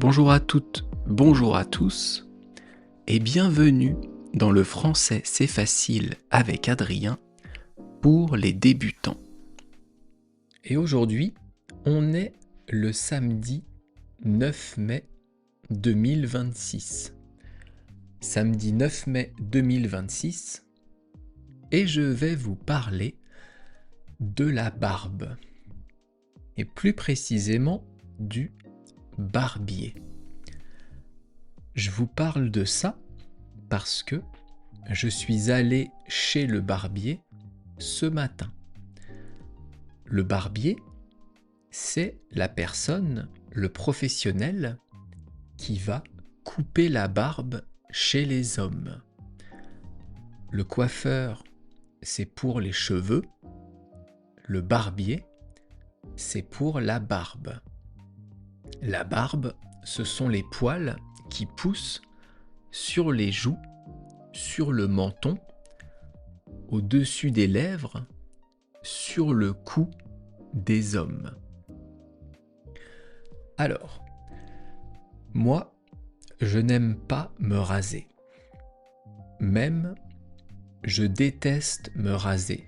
Bonjour à toutes, bonjour à tous, et bienvenue dans le français c'est facile avec Adrien pour les débutants. Et aujourd'hui, on est le samedi 9 mai 2026. Samedi 9 mai 2026, et je vais vous parler de la barbe, et plus précisément du barbier. Je vous parle de ça parce que je suis allé chez le barbier ce matin. Le barbier, c'est la personne, le professionnel, qui va couper la barbe chez les hommes. Le coiffeur, c'est pour les cheveux. Le barbier, c'est pour la barbe. La barbe, ce sont les poils qui poussent sur les joues, sur le menton, au-dessus des lèvres, sur le cou des hommes. Alors, moi, je n'aime pas me raser. Même, je déteste me raser.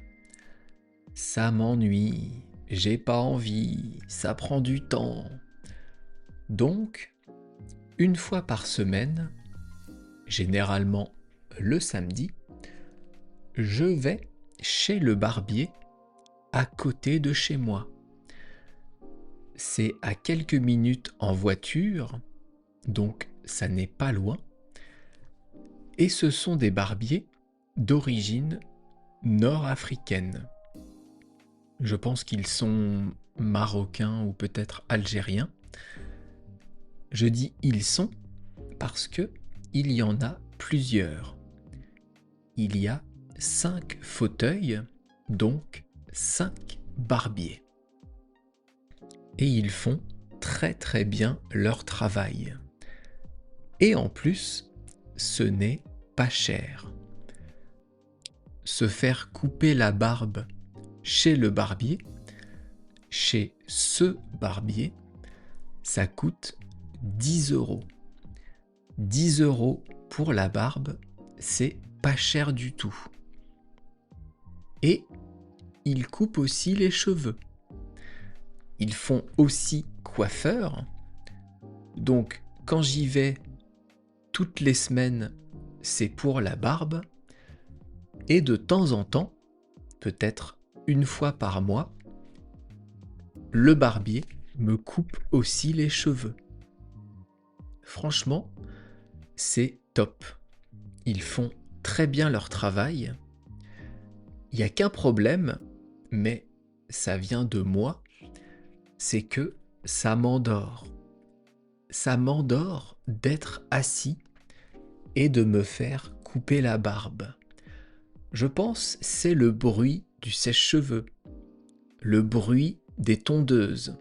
Ça m'ennuie, j'ai pas envie, ça prend du temps. Donc, une fois par semaine, généralement le samedi, je vais chez le barbier à côté de chez moi. C'est à quelques minutes en voiture, donc ça n'est pas loin. Et ce sont des barbiers d'origine nord-africaine. Je pense qu'ils sont marocains ou peut-être algériens. Je dis ils sont parce que il y en a plusieurs. Il y a 5 fauteuils, donc 5 barbiers. Et ils font très très bien leur travail. Et en plus, ce n'est pas cher. Se faire couper la barbe chez le barbier, chez ce barbier, ça coûte 10 €. 10 € pour la barbe, c'est pas cher du tout. Et ils coupent aussi les cheveux. Ils font aussi coiffeur. Donc quand j'y vais toutes les semaines, c'est pour la barbe. Et de temps en temps, peut-être une fois par mois, le barbier me coupe aussi les cheveux. Franchement, c'est top. Ils font très bien leur travail. Il n'y a qu'un problème, mais ça vient de moi, c'est que ça m'endort. Ça m'endort d'être assis et de me faire couper la barbe. Je pense que c'est le bruit du sèche-cheveux, le bruit des tondeuses.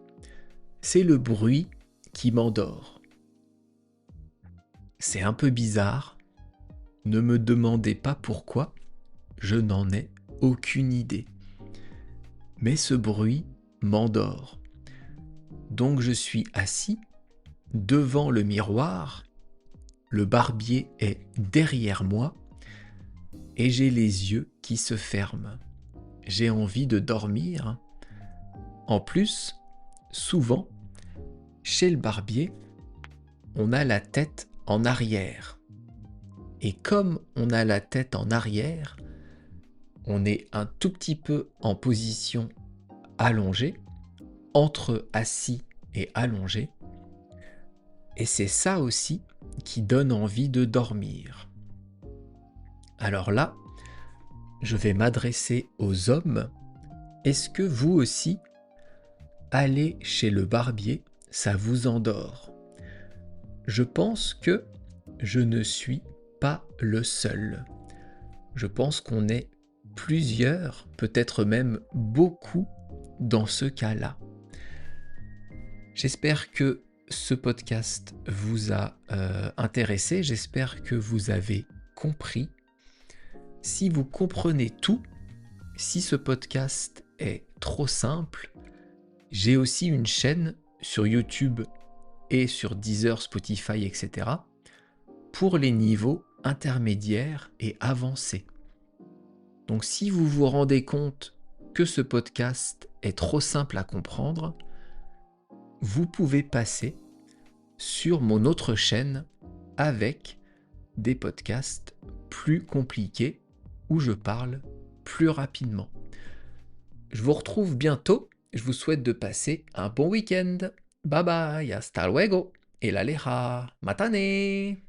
C'est le bruit qui m'endort. C'est un peu bizarre. Ne me demandez pas pourquoi, je n'en ai aucune idée. Mais ce bruit m'endort. Donc je suis assis devant le miroir, le barbier est derrière moi et j'ai les yeux qui se ferment. J'ai envie de dormir. En plus, souvent, chez le barbier, on a la tête en arrière. Et comme on a la tête en arrière, on est un tout petit peu en position allongée, entre assis et allongé. Et c'est ça aussi qui donne envie de dormir. Alors là, je vais m'adresser aux hommes. Est-ce que vous aussi, aller chez le barbier, ça vous endort? Je pense que je ne suis pas le seul. Je pense qu'on est plusieurs, peut-être même beaucoup, dans ce cas-là. J'espère que ce podcast vous a intéressé, j'espère que vous avez compris. Si vous comprenez tout, si ce podcast est trop simple, j'ai aussi une chaîne sur YouTube et sur Deezer, Spotify, etc. pour les niveaux intermédiaires et avancés. Donc si vous vous rendez compte que ce podcast est trop simple à comprendre, vous pouvez passer sur mon autre chaîne avec des podcasts plus compliqués où je parle plus rapidement. Je vous retrouve bientôt. Je vous souhaite de passer un bon week-end. Bye bye, hasta luego. Et la leja, matane.